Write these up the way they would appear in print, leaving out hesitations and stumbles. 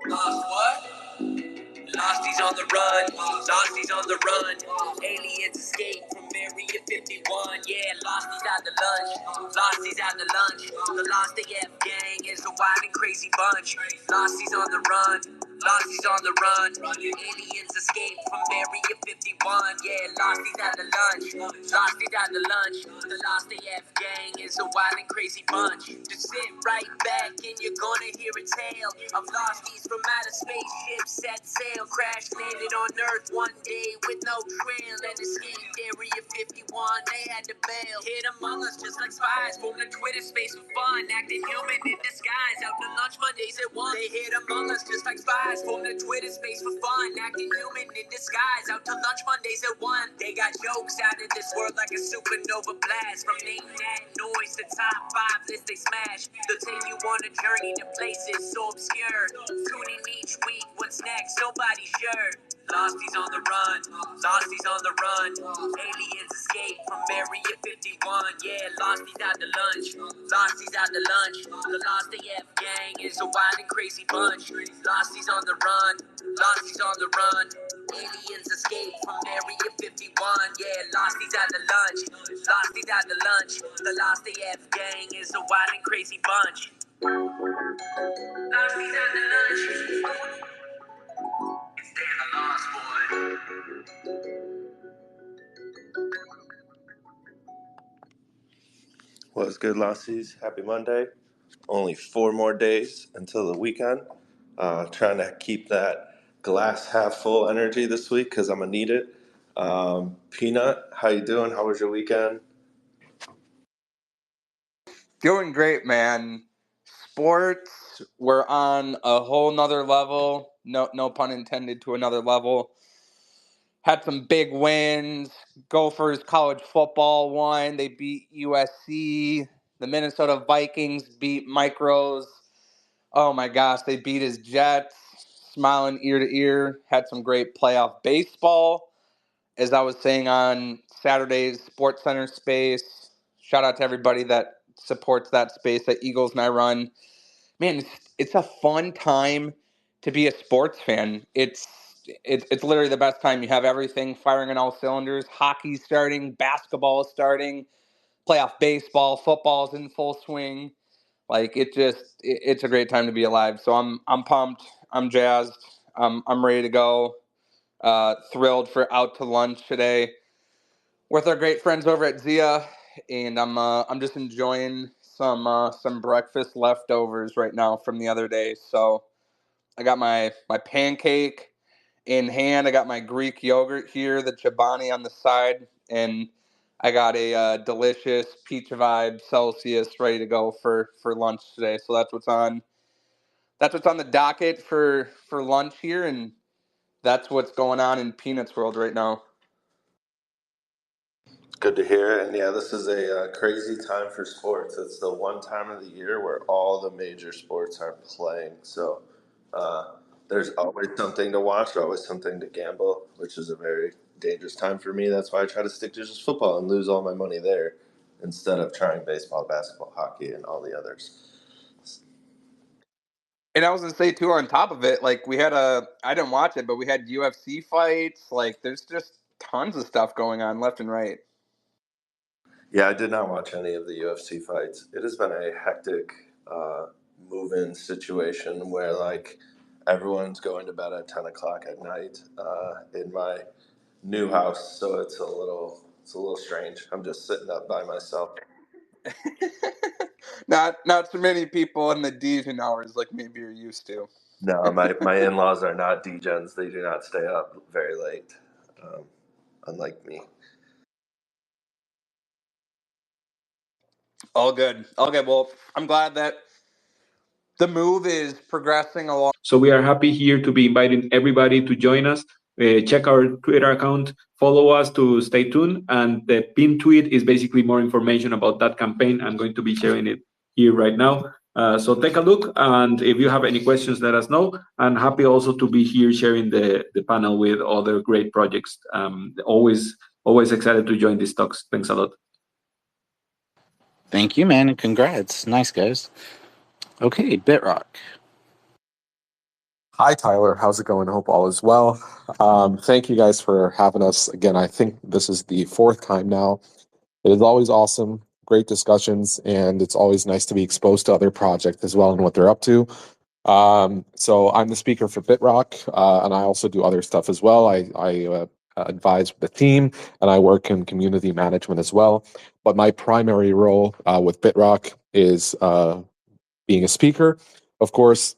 Lost what? Losties on the run, Losties on the run. Aliens escape from Area 51. Yeah, Losties at the lunch, Losties at the lunch. The Lost AF gang is a wild and crazy bunch. Losties on the run, Losties on the run. Aliens escape from Area 51. Yeah, Losties at the lunch, Losties at the lunch. The Lost AF gang is a wild and crazy bunch. Just sit right back and you're gonna hear a tale of Losties from outer space. Ships set sail, crash landed on Earth one day with no trail and escaped Area 51. They had to bail. Hid among us just like spies, formed a Twitter space for fun, acting human in disguise. Out to lunch Mondays at 1. They hid among us just like spies, formed a Twitter space for fun, acting human in disguise. Out to lunch Mondays at 1. They got jokes out of this world like a supernova blast. From name that noise to top 5 list they smash. They'll take you on a journey to places so obscure. Tune in each week, what's next? Nobody's sure. Losties on the run, Losties on the run. Aliens escape from Area 51. Yeah, Losties at the lunch, Losties at the lunch. The Lost AF gang is a wild and crazy bunch. Losties on the run, Losties on the run. Aliens escape from Area 51. Yeah, Losties at the lunch, Losties at the lunch. The Lost AF gang is a wild and crazy bunch. Losties at the lunch. It's Dan the Lost Boy. What's good, Losties? Happy Monday. Only 4 more days until the weekend. Trying to keep that glass half full energy this week because I'm going to need it. Peanut, how you doing? How was your weekend? Doing great, man. Sports, we're on a whole nother level. No pun intended, to another level. Had some big wins. Gophers college football won. They beat USC. The Minnesota Vikings beat Micros. Oh my gosh, they beat his Jets. Smiling ear to ear. Had some great playoff baseball. As I was saying on Saturday's Sports Center space, shout out to everybody that supports that space that Eagles and I run. Man, it's a fun time to be a sports fan. It's literally the best time. You have everything firing on all cylinders. Hockey's starting, basketball is starting, playoff baseball, football's in full swing. Like it's a great time to be alive. So I'm pumped. I'm jazzed. I'm ready to go. Thrilled for out to lunch today with our great friends over at Zia, and I'm just enjoying some breakfast leftovers right now from the other day. So I got my pancake in hand. I got my Greek yogurt here, the Chobani on the side, and I got a delicious Peach Vibe Celsius ready to go for lunch today. So that's what's on the docket for lunch here, and that's what's going on in Peanuts world right now. Good to hear. And yeah, this is a crazy time for sports. It's the one time of the year where all the major sports are playing. So there's always something to watch, always something to gamble, which is a very dangerous time for me. That's why I try to stick to just football and lose all my money there instead of trying baseball, basketball, hockey, and all the others. And I was gonna say too, on top of it, like I didn't watch it, but we had UFC fights. Like there's just tons of stuff going on left and right. Yeah, I did not watch any of the UFC fights. It has been a hectic move-in situation where like everyone's going to bed at 10 o'clock at night in my new house, so it's a little strange. I'm just sitting up by myself. Not so many people in the Dijon hours like maybe you're used to. No, my in-laws are not degens. They do not stay up very late, unlike me. All good. Well, I'm glad that the move is progressing along. So we are happy here to be inviting everybody to join us. Check our Twitter account, follow us to stay tuned, and the pinned tweet is basically more information about that campaign. I'm going to be sharing it here right now. So take a look, and if you have any questions, let us know. And happy also to be here sharing the panel with other great projects. Always excited to join these talks. Thanks a lot. Thank you, man, and congrats. Nice, guys. Okay, BitRock. Hi, Tyler. How's it going? I hope all is well. Thank you guys for having us again. I think this is the fourth time now. It is always awesome, great discussions, and it's always nice to be exposed to other projects as well and what they're up to. So I'm the speaker for BitRock, and I also do other stuff as well. I advise the team, and I work in community management as well. But my primary role with BitRock is being a speaker. Of course,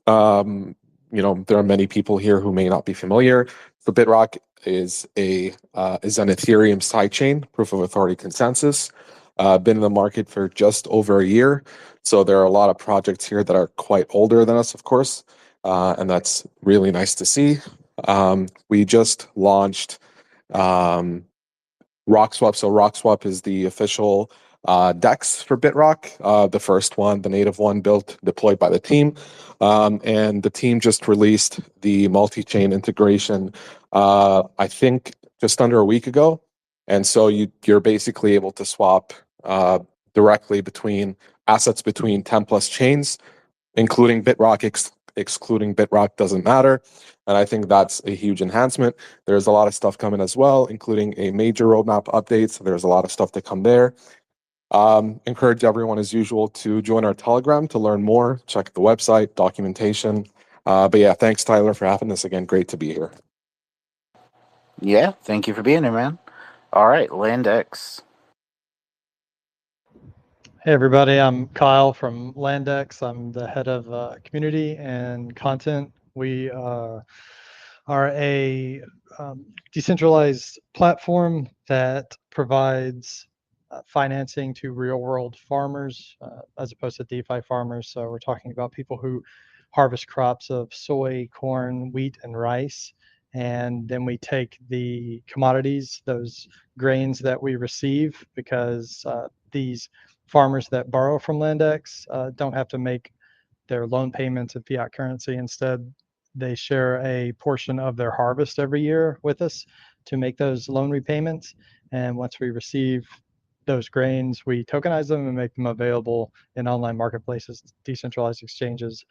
there are many people here who may not be familiar. So BitRock is an Ethereum sidechain, proof of authority consensus. Been in the market for just over a year. So there are a lot of projects here that are quite older than us, of course, and that's really nice to see. We just launched RockSwap. So RockSwap is the official DEX for BitRock, the first one, the native one deployed by the team. And the team just released the multi-chain integration, I think just under a week ago. And so you're basically able to swap directly between assets between 10 plus chains, including BitRock, excluding BitRock doesn't matter. And I think that's a huge enhancement. There's a lot of stuff coming as well, including a major roadmap update. So there's a lot of stuff to come there. Encourage everyone as usual to join our Telegram to learn more, check the website, documentation. But yeah, thanks Tyler for having us again. Great to be here. Yeah, thank you for being here, man. All right, LandX. Hey everybody, I'm Kyle from Landex. I'm the head of community and content. We are a decentralized platform that provides financing to real world farmers as opposed to DeFi farmers. So we're talking about people who harvest crops of soy, corn, wheat, and rice. And then we take the commodities, those grains that we receive, because these farmers that borrow from Landex don't have to make their loan payments in fiat currency. Instead, they share a portion of their harvest every year with us to make those loan repayments. And once we receive those grains, we tokenize them and make them available in online marketplaces, decentralized exchanges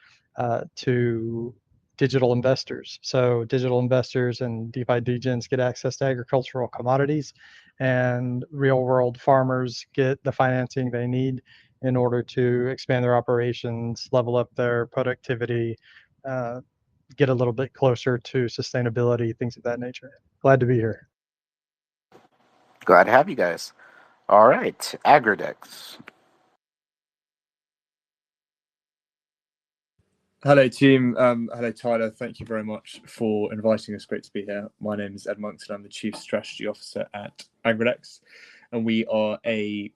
to digital investors. So digital investors and DeFi degens get access to agricultural commodities, and real world farmers get the financing they need in order to expand their operations, level up their productivity, get a little bit closer to sustainability, things of that nature. Glad to be here. Glad to have you guys. All right, Agridex. Hello, team. Hello, Tyler. Thank you very much for inviting us. Great to be here. My name is Ed Monkston. I'm the Chief Strategy Officer at Agridex, and we are a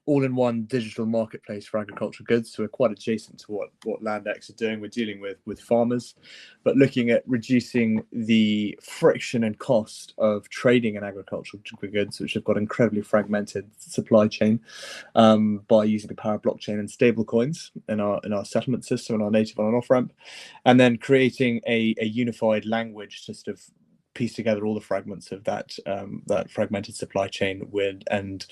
all-in-one digital marketplace for agricultural goods. So we're quite adjacent to what Landex are doing. We're dealing with farmers, but looking at reducing the friction and cost of trading in agricultural goods, which have got incredibly fragmented supply chain, by using the power of blockchain and stable coins in our settlement system and our native on and off ramp, and then creating a unified language to sort of piece together all the fragments of that fragmented supply chain and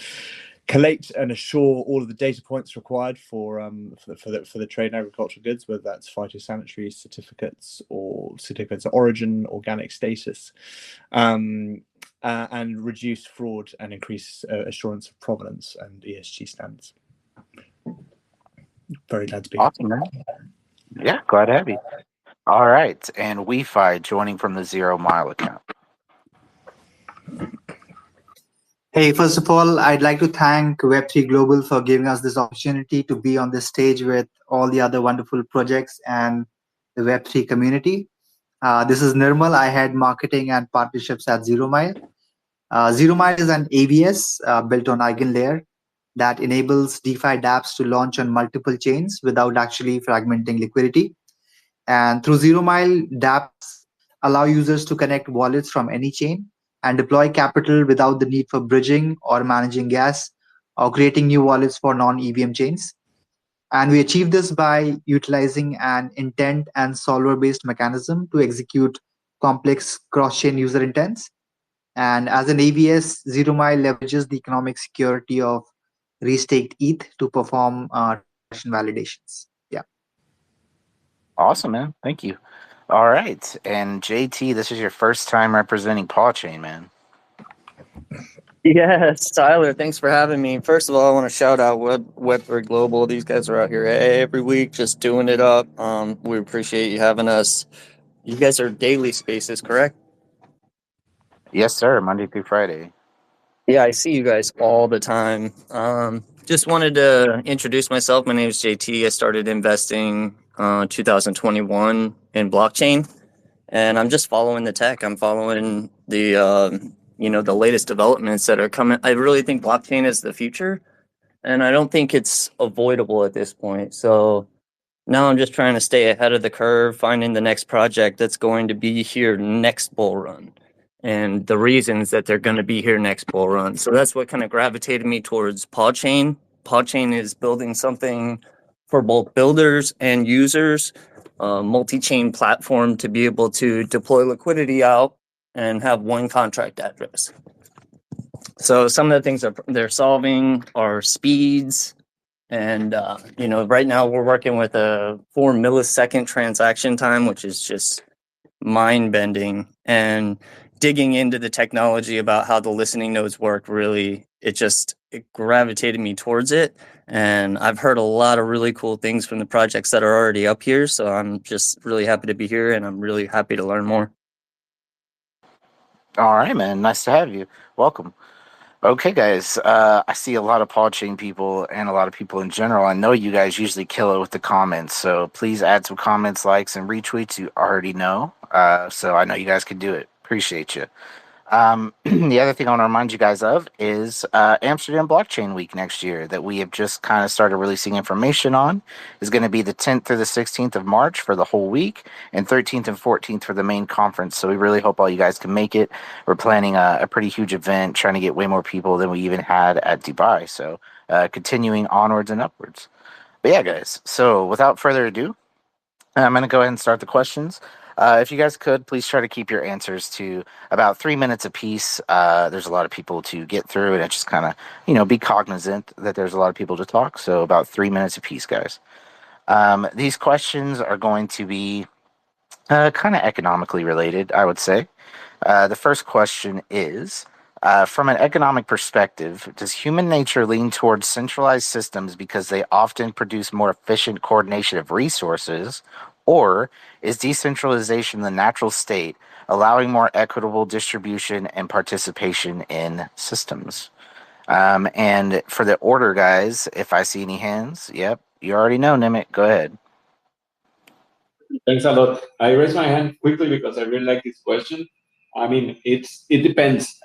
collate and assure all of the data points required for the trade in agricultural goods, whether that's phytosanitary certificates or certificates of origin, organic status, and reduce fraud and increase assurance of provenance and ESG standards. Very glad to be awesome, man. Yeah, glad to have you. All right, and WeFi joining from the 0 Mile account. Hey, first of all, I'd like to thank Web3 Global for giving us this opportunity to be on this stage with all the other wonderful projects and the Web3 community. This is Nirmal. I head marketing and partnerships at 0 Mile. 0 Mile is an AVS built on EigenLayer that enables DeFi dApps to launch on multiple chains without actually fragmenting liquidity. And through 0 Mile, dApps allow users to connect wallets from any chain and deploy capital without the need for bridging or managing gas or creating new wallets for non-EVM chains. And we achieve this by utilizing an intent and solver-based mechanism to execute complex cross-chain user intents. And as an AVS, 0 Mile leverages the economic security of restaked ETH to perform transaction validations. Yeah. Awesome, man. Thank you. All right. And JT, this is your first time representing PawChain, man. Yes, Tyler, thanks for having me. First of all, I want to shout out Web3 Global. These guys are out here every week just doing it up. We appreciate you having us. You guys are daily spaces, correct? Yes, sir. Monday through Friday. Yeah, I see you guys all the time. Just wanted to introduce myself. My name is JT. I started investing 2021 in blockchain, and I'm just following the tech. I'm following the the latest developments that are coming. I really think blockchain is the future, and I don't think it's avoidable at this point. So now I'm just trying to stay ahead of the curve, finding the next project that's going to be here next bull run, and the reasons that they're going to be here next bull run. So that's what kind of gravitated me towards PawChain. PawChain is building something for both builders and users, a multi-chain platform to be able to deploy liquidity out and have one contract address. So some of the things that they're solving are speeds. And, right now we're working with a 4 millisecond transaction time, which is just mind bending. And digging into the technology about how the listening nodes work, really, it gravitated me towards it. And I've heard a lot of really cool things from the projects that are already up here. So I'm just really happy to be here, and I'm really happy to learn more. All right, man. Nice to have you. Welcome. Okay, guys. I see a lot of PawChain people and a lot of people in general. I know you guys usually kill it with the comments, so please add some comments, likes, and retweets. You already know. So I know you guys can do it. Appreciate you. The other thing I want to remind you guys of is Amsterdam Blockchain Week next year that we have just kind of started releasing information on. Is going to be the 10th through the 16th of March for the whole week, and 13th and 14th for the main conference. So we really hope all you guys can make it. We're planning a pretty huge event, trying to get way more people than we even had at Dubai. So continuing onwards and upwards. But yeah, guys. So without further ado, I'm going to go ahead and start the questions. If you guys could, please try to keep your answers to about 3 minutes apiece. There's a lot of people to get through, and it's just kind of, be cognizant that there's a lot of people to talk. So about 3 minutes apiece, guys. These questions are going to be kind of economically related, I would say. The first question is, from an economic perspective, does human nature lean towards centralized systems because they often produce more efficient coordination of resources, or is decentralization the natural state, allowing more equitable distribution and participation in systems? And for the order, guys, if I see any hands, yep, you already know, Nimit. Go ahead. Thanks a lot. I raised my hand quickly because I really like this question. I mean, it depends.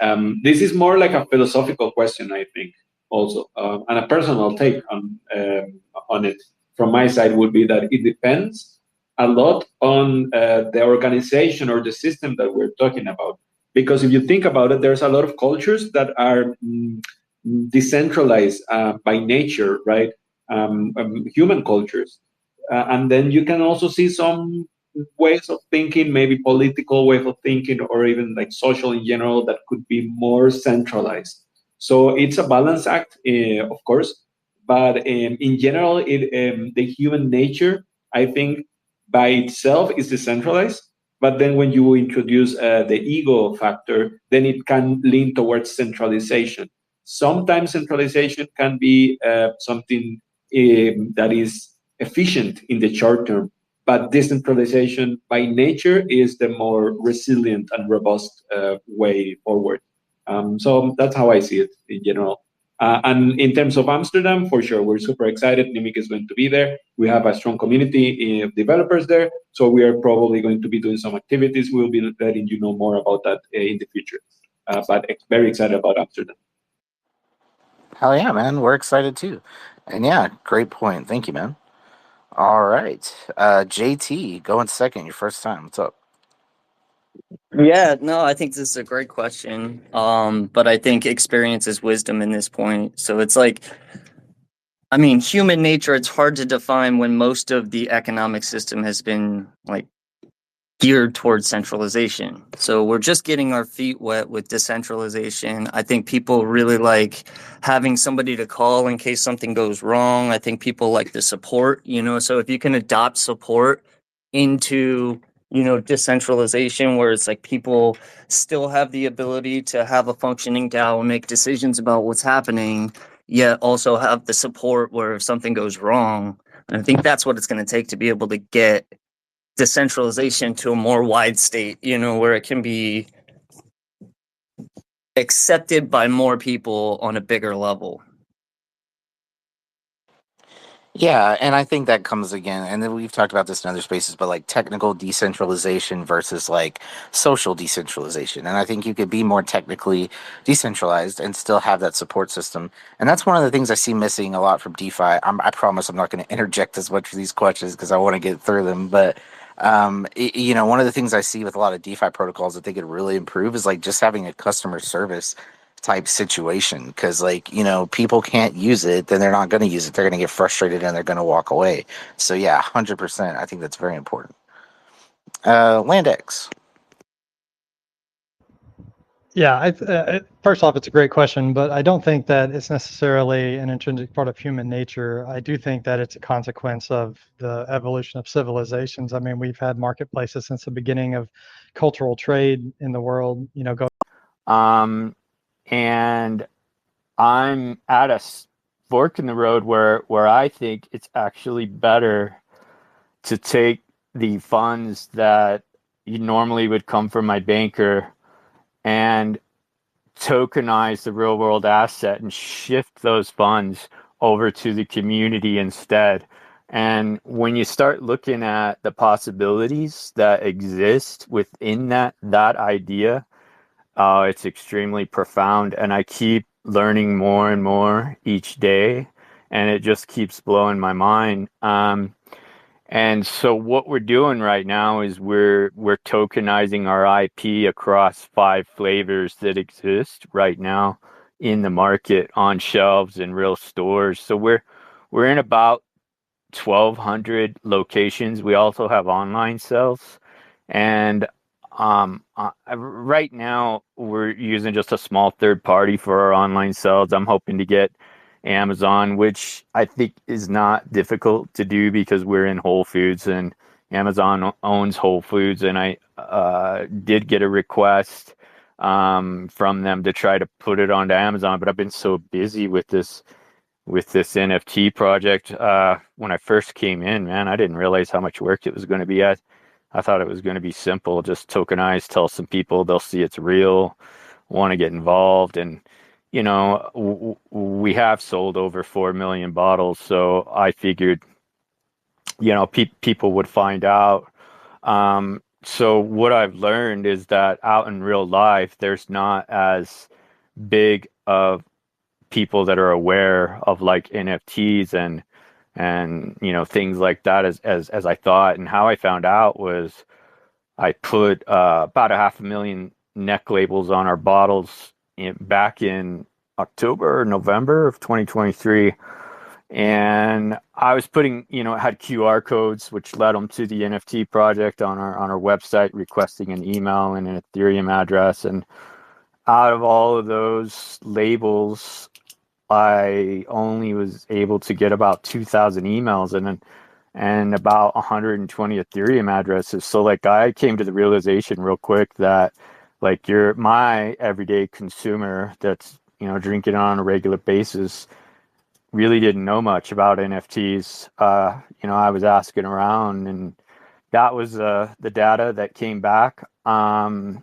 This is more like a philosophical question, I think, also, and a personal take on it from my side would be that it depends a lot on the organization or the system that we're talking about. Because if you think about it, there's a lot of cultures that are decentralized by nature, right? Human cultures. And then you can also see some ways of thinking, maybe political ways of thinking, or even like social in general, that could be more centralized. So it's a balance act, of course, but in general, the human nature, I think, by itself is decentralized. But then when you introduce the ego factor, then it can lean towards centralization. Sometimes centralization can be something that is efficient in the short term, but decentralization by nature is the more resilient and robust way forward. So that's how I see it in general. And in terms of Amsterdam, for sure, we're super excited. Nimiq is going to be there. We have a strong community of developers there, so we are probably going to be doing some activities. We'll be letting you know more about that in the future. But very excited about Amsterdam. Hell yeah, man. We're excited too. And yeah, great point. Thank you, man. All right. JT, going second, your first time. What's up? Yeah, no, I think this is a great question. But I think experience is wisdom in this point. So it's like, I mean, human nature, it's hard to define when most of the economic system has been like geared towards centralization. So we're just getting our feet wet with decentralization. I think people really like having somebody to call in case something goes wrong. I think people like the support, so if you can adopt support into, decentralization, where it's like people still have the ability to have a functioning DAO and make decisions about what's happening, yet also have the support where if something goes wrong. And I think that's what it's going to take to be able to get decentralization to a more wide state, where it can be accepted by more people on a bigger level. Yeah, and I think that comes again, and then we've talked about this in other spaces, but like technical decentralization versus like social decentralization. And I think you could be more technically decentralized and still have that support system. And that's one of the things I see missing a lot from DeFi. I promise I'm not going to interject as much of these questions because I want to get through them. But one of the things I see with a lot of DeFi protocols that they could really improve is like just having a customer service type situation, because people can't use it, then they're not going to use it, they're going to get frustrated and they're going to walk away. So yeah, 100%, I think that's very important. Landex. Yeah, first off, it's a great question, but I don't think that it's necessarily an intrinsic part of human nature. I do think that it's a consequence of the evolution of civilizations. I mean, we've had marketplaces since the beginning of cultural trade in the world, and I'm at a fork in the road where I think it's actually better to take the funds that you normally would come from my banker and tokenize the real world asset and shift those funds over to the community instead. And when you start looking at the possibilities that exist within that idea, it's extremely profound, and I keep learning more and more each day, and it just keeps blowing my mind. And so what we're doing right now is we're tokenizing our IP across 5 flavors that exist right now in the market on shelves in real stores. So we're in about 1,200 locations. We also have online sales, and right now we're using just a small third party for our online sales. I'm hoping to get Amazon, which I think is not difficult to do because we're in Whole Foods and Amazon owns Whole Foods. And I did get a request from them to try to put it onto Amazon, but I've been so busy with this NFT project. When I first came in, man, I didn't realize how much work it was going to be. I thought it was going to be simple, just tokenize, tell some people, they'll see it's real, want to get involved. And, we have sold over 4 million bottles. So I figured, people would find out. So what I've learned is that out in real life, there's not as big of people that are aware of like NFTs and things like that as I thought. And how I found out was I put about 500,000 neck labels on our bottles back in October or November of 2023. And I was putting, it had QR codes, which led them to the NFT project on our website, requesting an email and an Ethereum address. And out of all of those labels, I only was able to get about 2,000 emails and about 120 Ethereum addresses. So like I came to the realization real quick that like my everyday consumer that's, drinking on a regular basis really didn't know much about NFTs. I was asking around, and that was the data that came back. And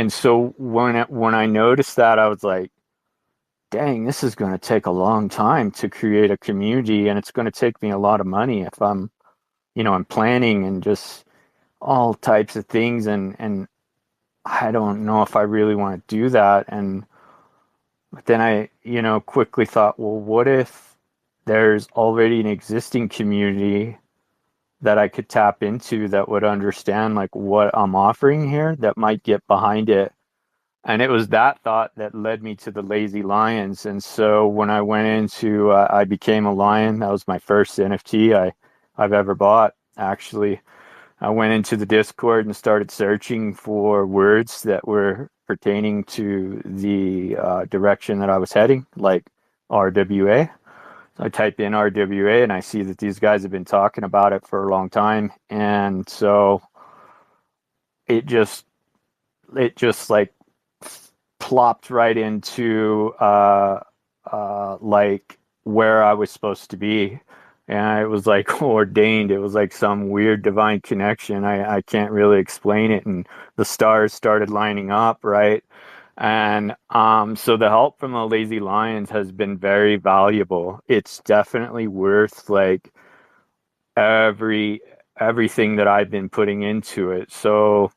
so when I noticed that, I was like, dang, this is going to take a long time to create a community, and it's going to take me a lot of money if I'm planning and just all types of things, and I don't know if I really want to do that. But then I, quickly thought, well, what if there's already an existing community that I could tap into that would understand like what I'm offering here, that might get behind it. And it was that thought that led me to the Lazy Lions. And so when I went into, I became a lion. That was my first NFT I've ever bought, actually. I went into the Discord and started searching for words that were pertaining to the direction that I was heading, like RWA. So I type in RWA and I see that these guys have been talking about it for a long time. And so it just like plopped right into like where I was supposed to be. And it was like ordained. It was like some weird divine connection. I can't really explain it. And the stars started lining up, right? And so the help from the Lazy Lions has been very valuable. It's definitely worth like everything that I've been putting into it. So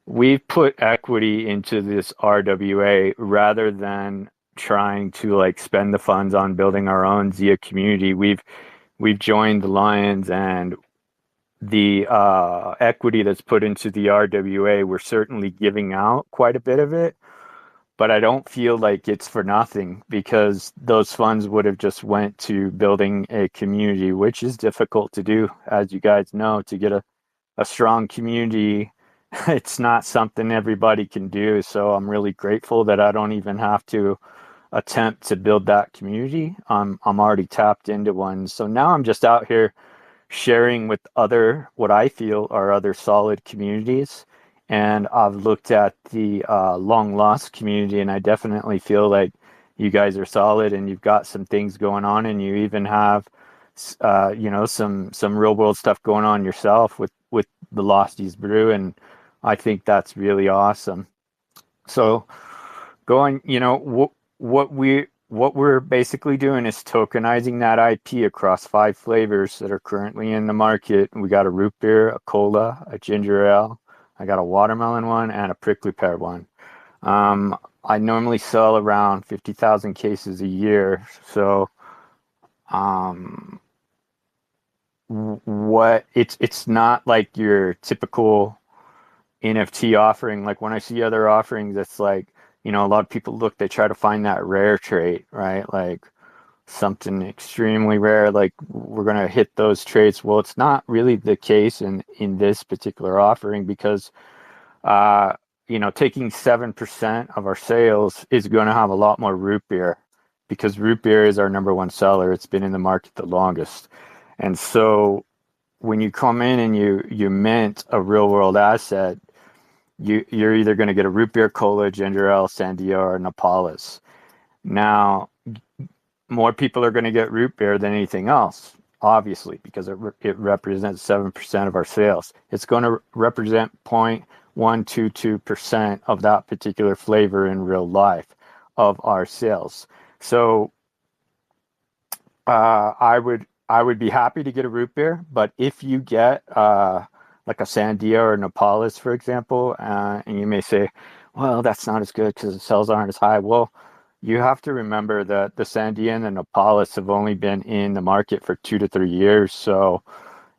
we've put equity into this RWA rather than trying to like spend the funds on building our own Zia community. We've joined the Lions, and the equity that's put into the RWA, we're certainly giving out quite a bit of it, but I don't feel like it's for nothing, because those funds would have just went to building a community, which is difficult to do, as you guys know. To get a strong community, it's not something everybody can do. So I'm really grateful that I don't even have to attempt to build that community. I'm already tapped into one. So now I'm just out here sharing with what I feel are other solid communities. And I've looked at the long lost community, and I definitely feel like you guys are solid, and you've got some things going on, and you even have some real world stuff going on yourself with the Losties Brew, and I think that's really awesome. So going, what we're basically doing is tokenizing that IP across 5 flavors that are currently in the market. We got a root beer, a cola, a ginger ale, I got a watermelon one, and a prickly pear one. I normally sell around 50,000 cases a year. So it's not like your typical NFT offering. Like when I see other offerings, it's like, a lot of people they try to find that rare trait, right? Like something extremely rare, like we're going to hit those traits. Well, it's not really the case in this particular offering, because taking 7% of our sales is going to have a lot more root beer, because root beer is our number one seller. It's been in the market the longest. And so when you come in and you mint a real world asset, you're either going to get a root beer, cola, ginger ale, Sandia, or Napalas. Now, more people are going to get root beer than anything else, obviously, because it represents 7% of our sales. It's going to represent 0.122% of that particular flavor in real life of our sales. So I would be happy to get a root beer, but if you get like a Sandia or Napalas, for example, and you may say, well, that's not as good because the sales aren't as high. Well, you have to remember that the Sandia and the Napalas have only been in the market for 2 to 3 years. So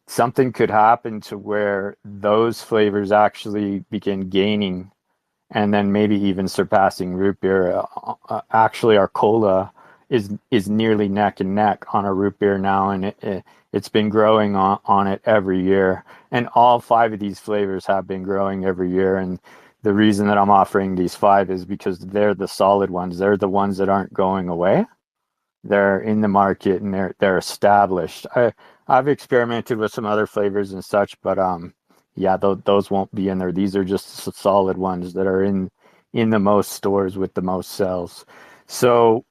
something could happen to where those flavors actually begin gaining, and then maybe even surpassing root beer. Actually, our cola is nearly neck and neck on a root beer now, and it's been growing on it every year. And all 5 of these flavors have been growing every year. And the reason that I'm offering these 5 is because they're the solid ones. They're the ones that aren't going away. They're in the market and they're established. I've experimented with some other flavors and such, but those won't be in there. These are just the solid ones that are in the most stores with the most sales. So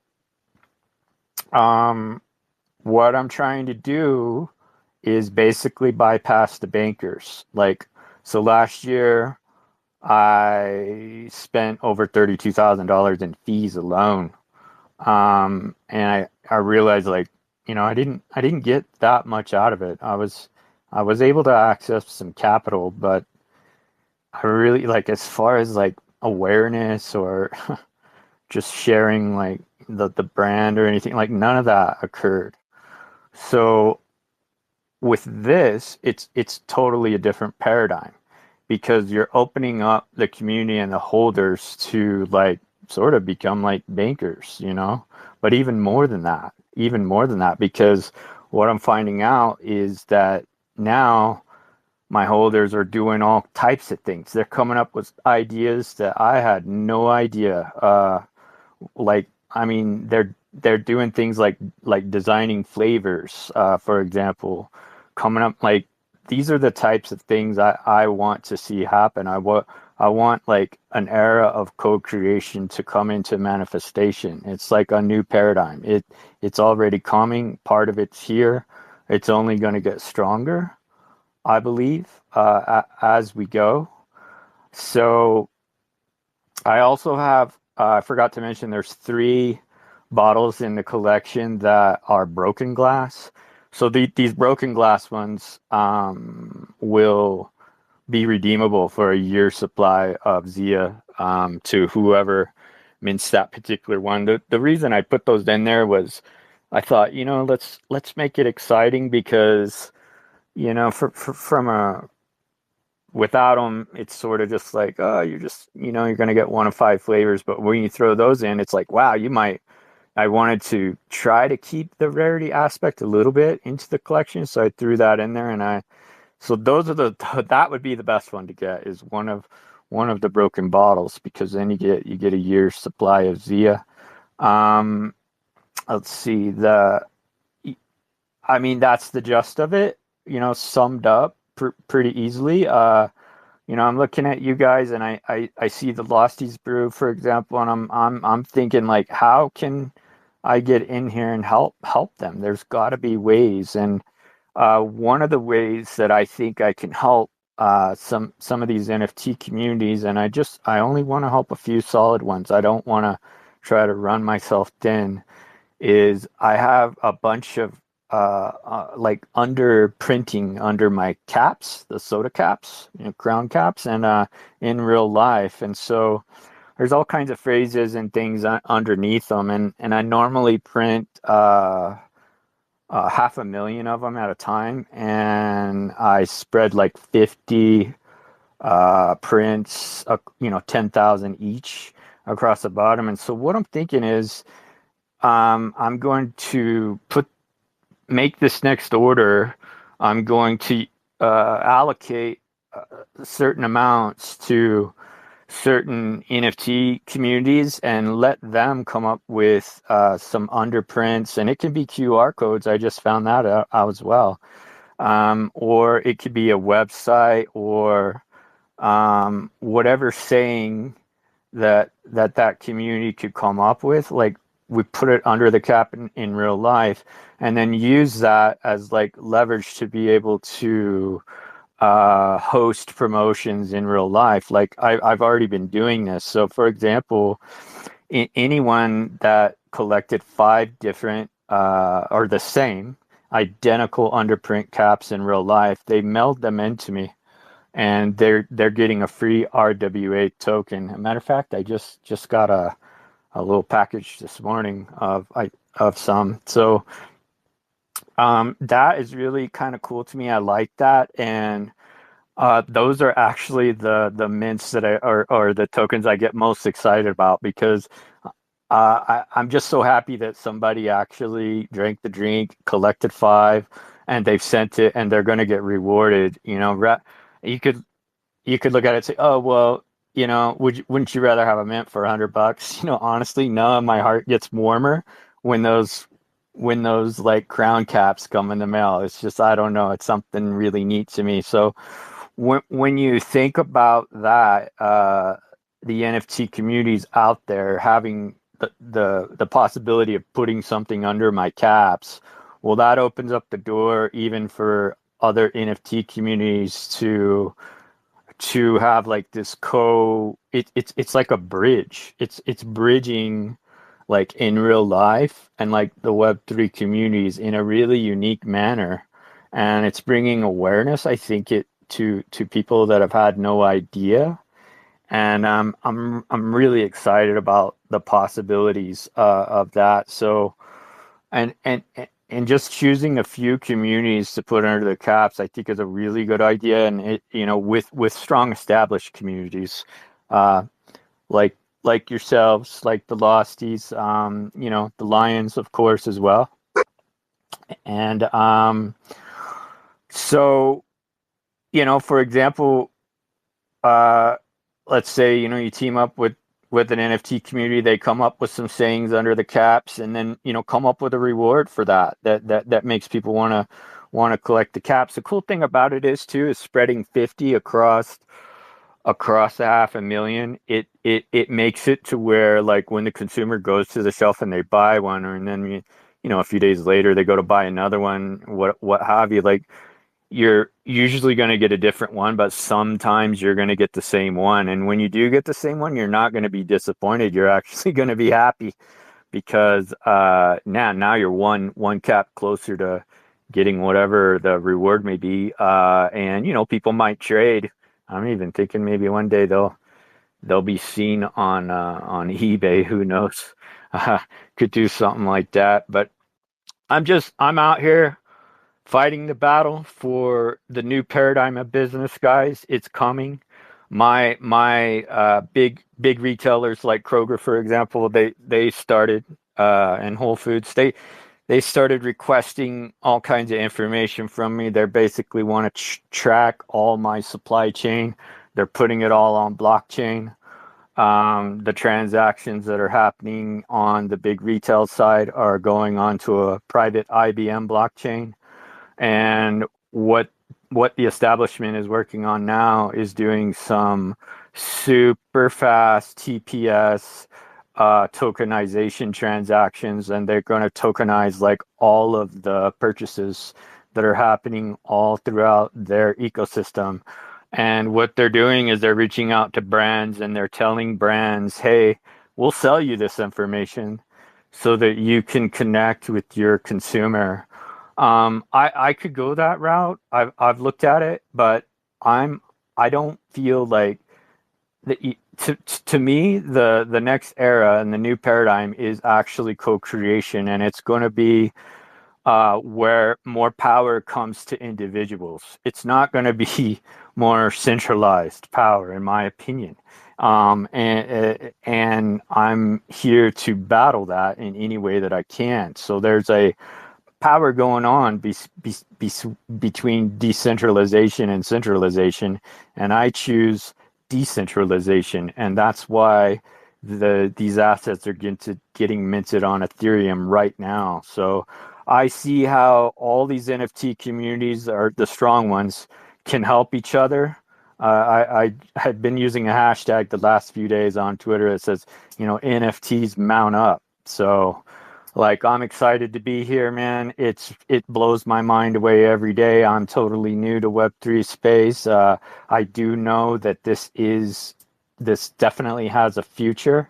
what I'm trying to do is basically bypass the bankers. So last year I spent over $32,000 in fees alone. And I realized I didn't get that much out of it. I was able to access some capital, but I really as far as awareness or just sharing the brand or anything, none of that occurred. So with this, it's totally a different paradigm, because you're opening up the community and the holders to sort of become like bankers, but even more than that, because what I'm finding out is that now my holders are doing all types of things. They're coming up with ideas that I had no idea. I mean, they're doing things like designing flavors, for example, coming up like these are the types of things I want to see happen. I want like an era of co-creation to come into manifestation. It's like a new paradigm. It's already coming. Part of it's here. It's only going to get stronger, I believe, as we go. So I also have, I forgot to mention, there's 3 bottles in the collection that are broken glass. So these broken glass ones will be redeemable for a year's supply of Zia to whoever mints that particular one. The reason I put those in there was I thought, let's make it exciting because, from a without them, it's sort of just like, oh, you're just, you're going to get 1 of 5 flavors. But when you throw those in, it's like, wow, I wanted to try to keep the rarity aspect a little bit into the collection. So I threw that in there so those are that would be the best one to get, is one of the broken bottles, because then you get a year's supply of Zia. Let's see, I mean, that's the gist of it, summed up pretty easily. I'm looking at you guys and I see the Losties Brew, for example, and I'm thinking like, how can I get in here and help them? There's got to be ways, and one of the ways that I think I can help some of these NFT communities, and I only want to help a few solid ones. I don't want to try to run myself thin. Is I have a bunch of like under printing under my caps, the soda caps, crown caps, and in real life. And so there's all kinds of phrases and things underneath them. And I normally print 500,000 of them at a time. And I spread like 50 prints, 10,000 each across the bottom. And so what I'm thinking is I'm going to make this next order. I'm going to allocate certain amounts to certain NFT communities and let them come up with some underprints, and it can be QR codes. I just found that out as well. Or it could be a website or whatever saying that community could come up with. Like, we put it under the cap in real life, and then use that as like leverage to be able to host promotions in real life. Like I've already been doing this. So for example, anyone that collected 5 different or the same identical underprint caps in real life, they mailed them into me, and they're getting a free RWA token. As a matter of fact, I just got a little package this morning of some. So that is really kind of cool to me. I like that. And those are actually the mints that or the tokens I get most excited about, because I'm just so happy that somebody actually drank the drink, collected 5, and they've sent it, and they're going to get rewarded. You could look at it and say, oh, well, wouldn't you rather have a mint for $100? Honestly, no. My heart gets warmer when those like crown caps come in the mail. It's just, I don't know, it's something really neat to me. So when you think about that, the NFT communities out there having the possibility of putting something under my caps, well, that opens up the door even for other NFT communities to have like this it's like a bridge. It's bridging like in real life and like the Web3 communities in a really unique manner, and it's bringing awareness, I think, to people that have had no idea. And I'm really excited about the possibilities of that. So and just choosing a few communities to put under the caps, I think, is a really good idea. And it, with strong established communities, like yourselves, like the Losties, the Lions, of course, as well. And so for example, let's say, you team up with an NFT community, they come up with some sayings under the caps, and then, come up with a reward for that makes people want to collect the caps. The cool thing about it is spreading 50 across 500,000. It makes it to where, like, when the consumer goes to the shelf and they buy one, and then a few days later they go to buy another one, what have you, like, you're usually going to get a different one, but sometimes you're going to get the same one. And when you do get the same one, you're not going to be disappointed. You're actually going to be happy, because now you're one cap closer to getting whatever the reward may be. And people might trade. I'm even thinking maybe one day they'll be seen on eBay. Who knows? Could do something like that. But I'm out here fighting the battle for the new paradigm of business, guys. It's coming. My big retailers like Kroger, for example, they started, and Whole Foods, they started requesting all kinds of information from me. They basically want to track all my supply chain. They're putting it all on blockchain. The transactions that are happening on the big retail side are going onto a private IBM blockchain. And what the establishment is working on now is doing some super fast TPS tokenization transactions, and they're going to tokenize like all of the purchases that are happening all throughout their ecosystem. And what they're doing is they're reaching out to brands, and they're telling brands, hey, we'll sell you this information so that you can connect with your consumer. I could go that route. I've looked at it, but I don't feel like to me the next era and the new paradigm is actually co-creation, and it's going to be where more power comes to individuals. It's not going to be more centralized power, in my opinion. And I'm here to battle that in any way that I can. So there's a power going on between decentralization and centralization, and I choose decentralization, and that's why these assets are getting minted on Ethereum right now. So I see how all these NFT communities, are the strong ones, can help each other. I had been using a hashtag the last few days on Twitter that says, NFTs mount up. So, like, I'm excited to be here, man. It blows my mind away every day. I'm totally new to Web3 space. I do know that this definitely has a future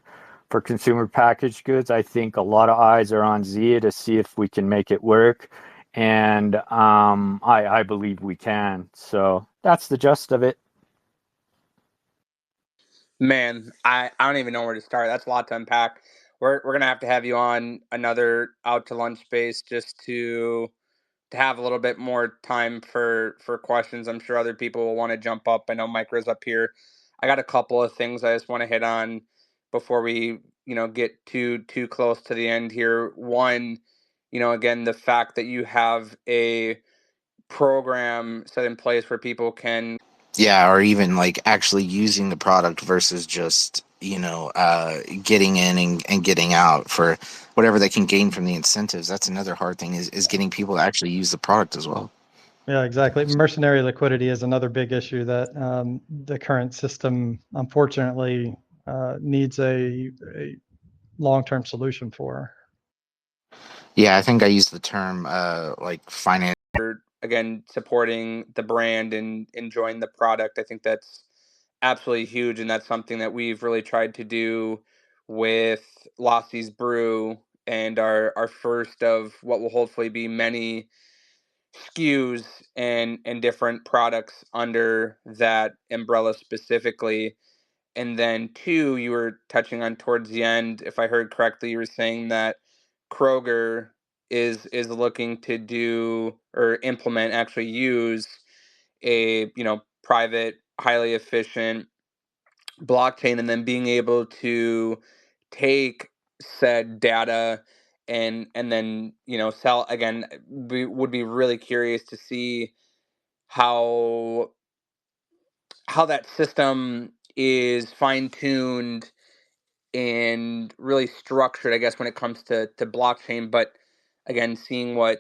for consumer packaged goods. I think a lot of eyes are on Zia to see if we can make it work, and I believe we can. So that's the gist of it. Man, I don't even know where to start. That's a lot to unpack. We're gonna have you on another Out to Lunch space just to have a little bit more time for questions. I'm sure other people will want to jump up. I know Micro's up here. I got a couple of things I just want to hit on before we get too close to the end here. One, again, the fact that you have a program set in place where people can Yeah, or even like actually using the product versus just getting in and getting out for whatever they can gain from the incentives. That's another hard thing, is getting people to actually use the product as well. Yeah, exactly. Mercenary liquidity is another big issue that the current system, unfortunately, needs a long-term solution for. Yeah, I think I used the term like finance. Again, supporting the brand and enjoying the product. I think that's absolutely huge, and that's something that we've really tried to do with Lossie's Brew, and our first of what will hopefully be many SKUs and different products under that umbrella specifically. And then two, you were touching on towards the end, if I heard correctly, you were saying that Kroger is looking to do or implement, actually use a private, highly efficient blockchain, and then being able to take said data and then sell. Again, we would be really curious to see how how that system is fine-tuned and really structured, I guess, when it comes to blockchain. But again, seeing what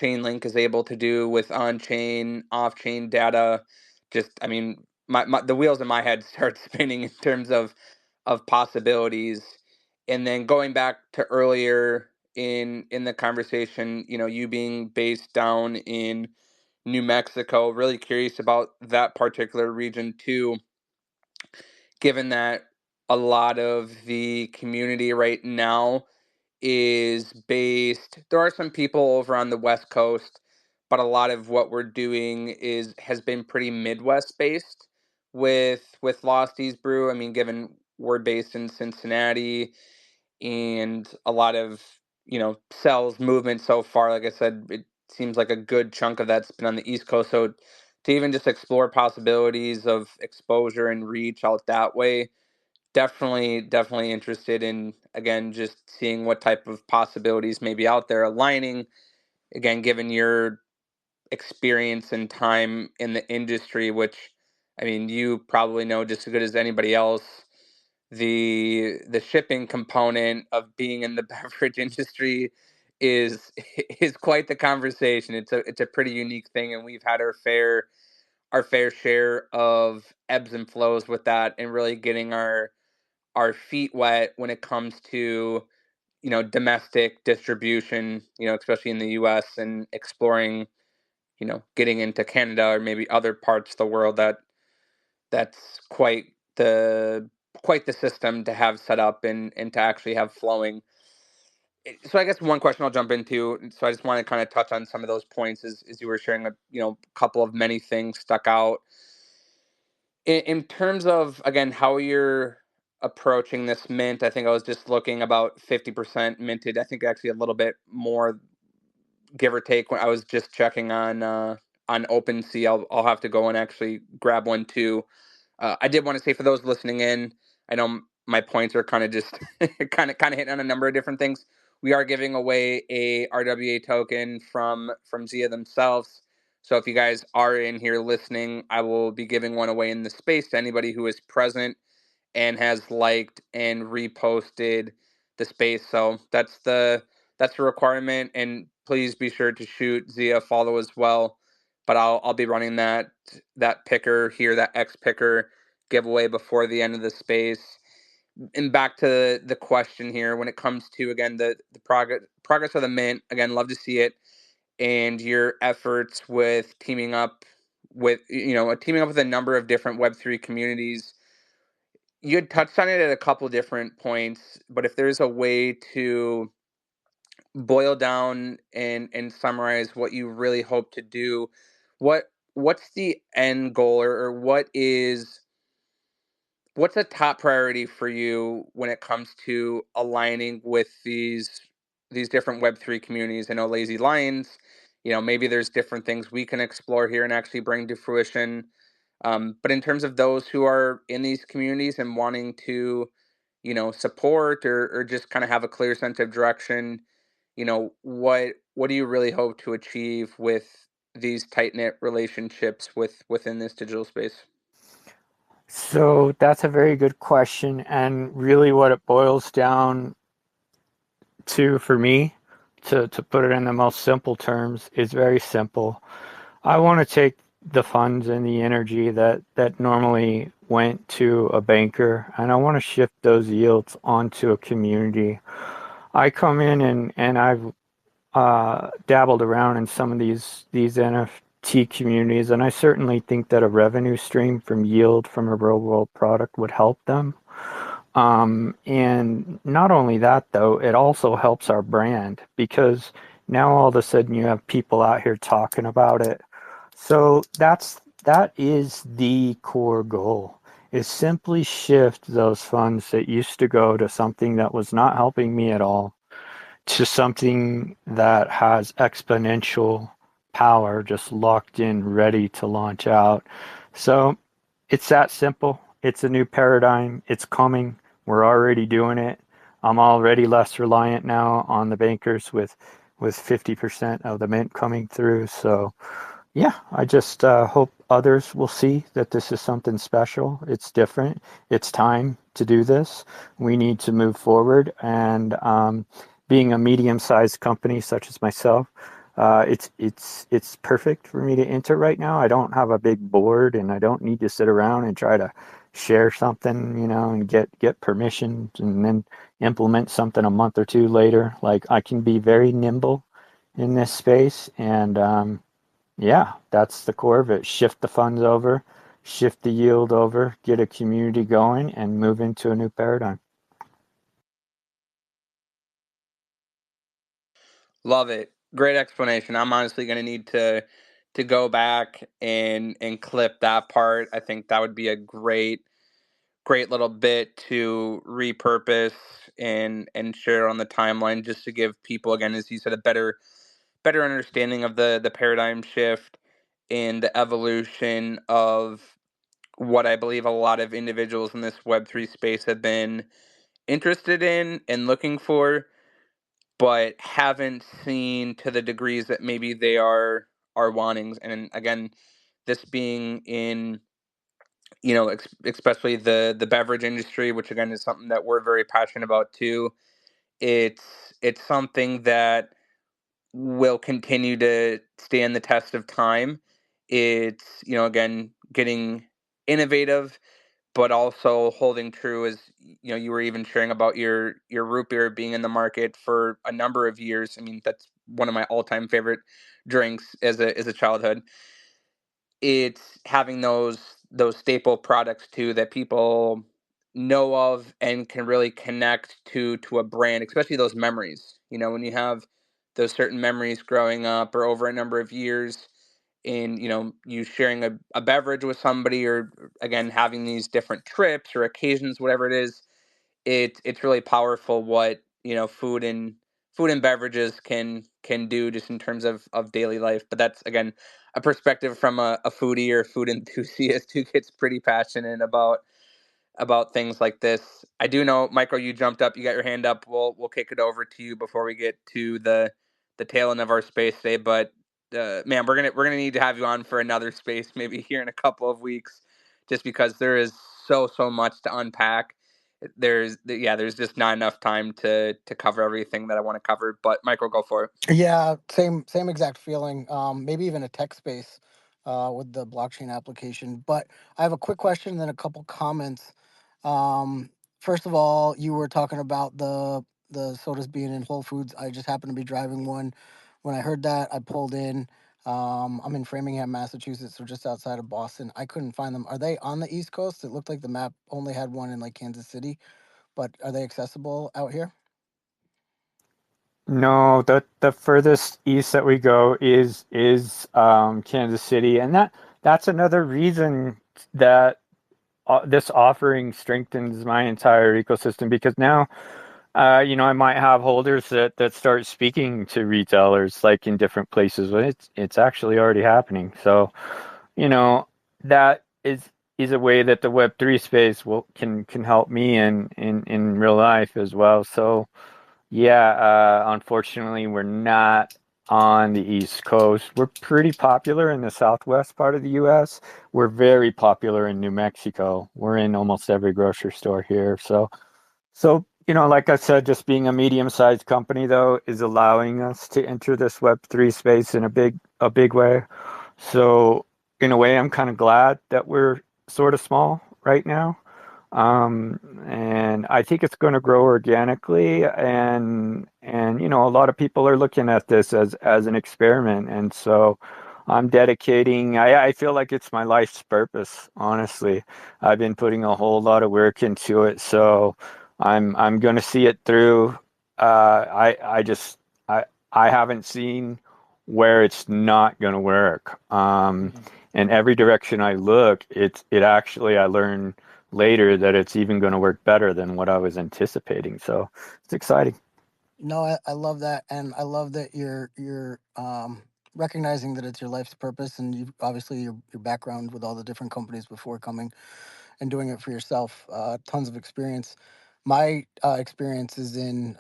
Chainlink is able to do with on-chain, off-chain data, just, I mean, the wheels in my head start spinning in terms of possibilities. And then going back to earlier in the conversation, you know, you being based down in New Mexico, really curious about that particular region too, given that a lot of the community right now is based, there are some people over on the West Coast, but a lot of what we're doing has been pretty Midwest based with Losties Brew. I mean, given we're based in Cincinnati, and a lot of, you know, sales movement so far, like I said, it seems like a good chunk of that's been on the East Coast. So to even just explore possibilities of exposure and reach out that way, definitely interested in, again, just seeing what type of possibilities may be out there, aligning, again, given your experience and time in the industry, which, I mean, you probably know just as good as anybody else, the shipping component of being in the beverage industry is quite the conversation. It's a pretty unique thing, and we've had our fair share of ebbs and flows with that, and really getting our feet wet when it comes to, you know, domestic distribution, you know, especially in the US, and exploring, you know, getting into Canada or maybe other parts of the world that's the quite the system to have set up and to actually have flowing. So I guess one question I'll jump into. So I just want to kind of touch on some of those points as you were sharing, a, you know, couple of many things stuck out in terms of, again, how you're approaching this mint. I think I was just looking about 50% minted. I think actually a little bit more, give or take. When I was just checking on OpenSea, I'll have to go and actually grab one too. I did want to say, for those listening in, I know my points are kind of just kind of hitting on a number of different things. We are giving away a RWA token from Zia themselves. So if you guys are in here listening, I will be giving one away in the space to anybody who is present and has liked and reposted the space. So that's the requirement. And please be sure to shoot Zia a follow as well. But I'll be running that picker here, that X picker giveaway before the end of the space. And back to the question here, when it comes to, again, the progress of the mint, again, love to see it, and your efforts with teaming up with, you know, teaming up with a number of different Web3 communities. You had touched on it at a couple different points, but if there's a way to boil down and summarize what you really hope to do, what's the end goal, or what's a top priority for you when it comes to aligning with these different Web3 communities? I know Lazy Lions, you know, maybe there's different things we can explore here and actually bring to fruition. But in terms of those who are in these communities and wanting to, you know, support or just kind of have a clear sense of direction, you know, what do you really hope to achieve with these tight knit relationships within this digital space? So that's a very good question. And really what it boils down to for me, to put it in the most simple terms, is very simple. I want to take the funds and the energy that normally went to a banker, and I want to shift those yields onto a community. I come in and I've dabbled around in some of these NFT communities, and I certainly think that a revenue stream from yield from a real world product would help them. And not only that, though, it also helps our brand, because now all of a sudden you have people out here talking about it. So that is the core goal, is simply shift those funds that used to go to something that was not helping me at all to something that has exponential power just locked in, ready to launch out. So it's that simple. It's a new paradigm. It's coming. We're already doing it. I'm already less reliant now on the bankers with 50% of the mint coming through. So yeah, I just hope others will see that this is something special. It's different. It's time to do this. We need to move forward. And being a medium-sized company such as myself, it's perfect for me to enter right now. I don't have a big board, and I don't need to sit around and try to share something, and get permission and then implement something a month or two later. Like, I can be very nimble in this space, and yeah, that's the core of it. Shift the funds over, shift the yield over, get a community going, and move into a new paradigm. Love it. Great explanation. I'm honestly going to need to go back and clip that part. I think that would be a great little bit to repurpose and share on the timeline, just to give people, again, as you said, a better understanding of the paradigm shift and the evolution of what I believe a lot of individuals in this Web3 space have been interested in and looking for, but haven't seen to the degrees that maybe they are wanting. And again, this being in, especially the beverage industry, which again is something that we're very passionate about too. It's something that will continue to stand the test of time. It's, again, getting innovative, but also holding true, as you were even sharing about your root beer being in the market for a number of years. I mean, that's one of my all-time favorite drinks as a childhood. It's having those staple products too that people know of and can really connect to a brand, especially those memories. When you have those certain memories growing up or over a number of years, in you sharing a beverage with somebody, or again having these different trips or occasions, whatever it is, it's really powerful what food and beverages can do, just in terms of daily life. But that's, again, a perspective from a foodie or food enthusiast who gets pretty passionate about things like this. I do know, Michael, you jumped up, you got your hand up. We'll kick it over to you before we get to the tail end of our space today. But man, we're gonna need to have you on for another space, maybe here in a couple of weeks, just because there is so much to unpack. There's just not enough time to cover everything that I want to cover. But Michael, go for it. Yeah, same exact feeling. Maybe even a tech space with the blockchain application. But I have a quick question and then a couple comments. Um, First of all, you were talking about the sodas being in Whole Foods. I just happened to be driving one. When I heard that, I pulled in. I'm in Framingham, Massachusetts, so just outside of Boston. I couldn't find them. Are they on the East Coast? It looked like the map only had one in like Kansas City, but are they accessible out here? No, the furthest east that we go is Kansas City, and that's another reason that this offering strengthens my entire ecosystem, because now I might have holders that start speaking to retailers like in different places, but it's actually already happening. So, that is a way that the Web3 space can help me in real life as well. So, yeah, unfortunately, we're not on the East Coast. We're pretty popular in the southwest part of the US. We're very popular in New Mexico. We're in almost every grocery store here. So, like I said, just being a medium-sized company though is allowing us to enter this Web3 space in a big way. So, in a way, I'm kind of glad that we're sort of small right now. And I think it's going to grow organically, and a lot of people are looking at this as an experiment, and so I'm dedicating. I feel like it's my life's purpose, honestly. I've been putting a whole lot of work into it, so I'm going to see it through. I haven't seen where it's not going to work. And every direction I look, it actually, I learn later that it's even going to work better than what I was anticipating. So it's exciting. No, I love that, and I love that you're recognizing that it's your life's purpose, and you obviously your background with all the different companies before coming and doing it for yourself. Tons of experience. My experience is in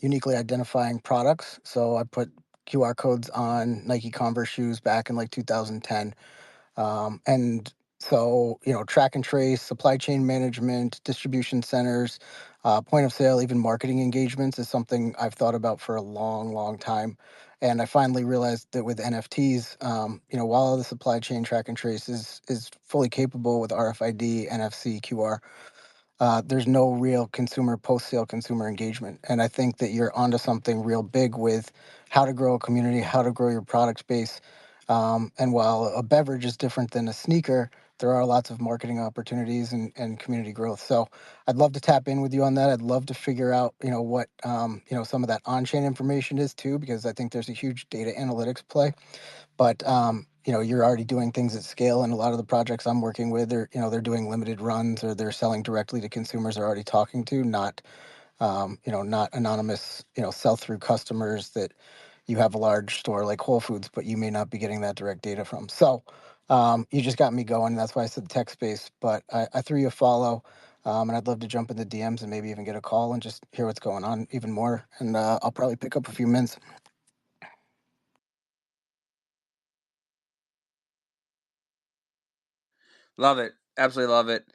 uniquely identifying products. So I put QR codes on Nike Converse shoes back in like 2010. And so, track and trace, supply chain management, distribution centers, point of sale, even marketing engagements is something I've thought about for a long, long time. And I finally realized that with NFTs, while the supply chain track and trace is fully capable with RFID, NFC, QR, there's no real post-sale consumer engagement. And I think that you're onto something real big with how to grow a community, how to grow your product space. And while a beverage is different than a sneaker, there are lots of marketing opportunities and community growth. So I'd love to tap in with you on that. I'd love to figure out, what, some of that on-chain information is too, because I think there's a huge data analytics play. But you're already doing things at scale, and a lot of the projects I'm working with are, they're doing limited runs or they're selling directly to consumers they're already talking to, not not anonymous, sell-through customers that you have a large store like Whole Foods, but you may not be getting that direct data from. So you just got me going. That's why I said tech space, but I threw you a follow. And I'd love to jump in the DMs and maybe even get a call and just hear what's going on even more. And I'll probably pick up a few minutes. Love it. Absolutely love it.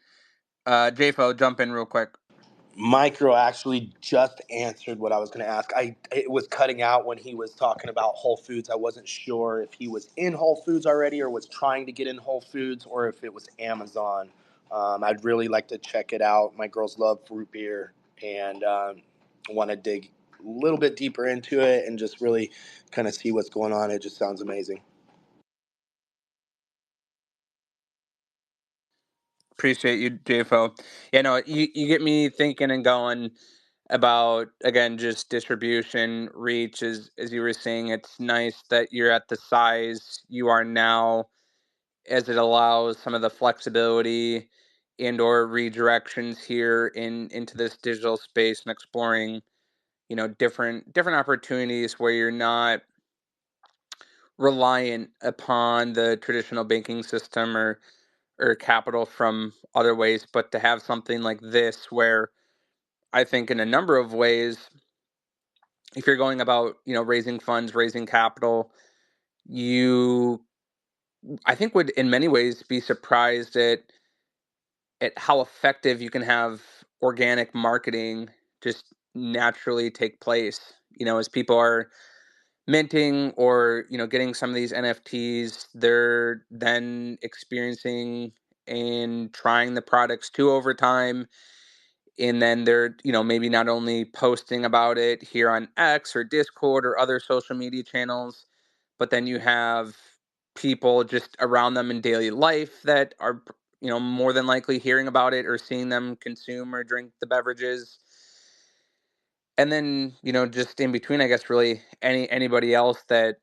JFO, jump in real quick. Micro actually just answered what I was going to ask. It was cutting out when he was talking about Whole Foods. I wasn't sure if he was in Whole Foods already or was trying to get in Whole Foods or if it was Amazon. I'd really like to check it out. My girls love root beer and want to dig a little bit deeper into it and just really kind of see what's going on. It just sounds amazing. Appreciate you, JFO. Yeah, no, you get me thinking and going about, again, just distribution reach. As you were saying, it's nice that you're at the size you are now, as it allows some of the flexibility and or redirections here into this digital space and exploring, different opportunities where you're not reliant upon the traditional banking system or capital from other ways, but to have something like this where I think in a number of ways, if you're going about, raising funds, raising capital, you, I think, would in many ways be surprised at how effective you can have organic marketing just naturally take place, as people are minting or, getting some of these NFTs, they're then experiencing and trying the products too over time. And then they're, maybe not only posting about it here on X or Discord or other social media channels, but then you have people just around them in daily life that are, more than likely hearing about it or seeing them consume or drink the beverages. And then, just in between, I guess, really anybody else that,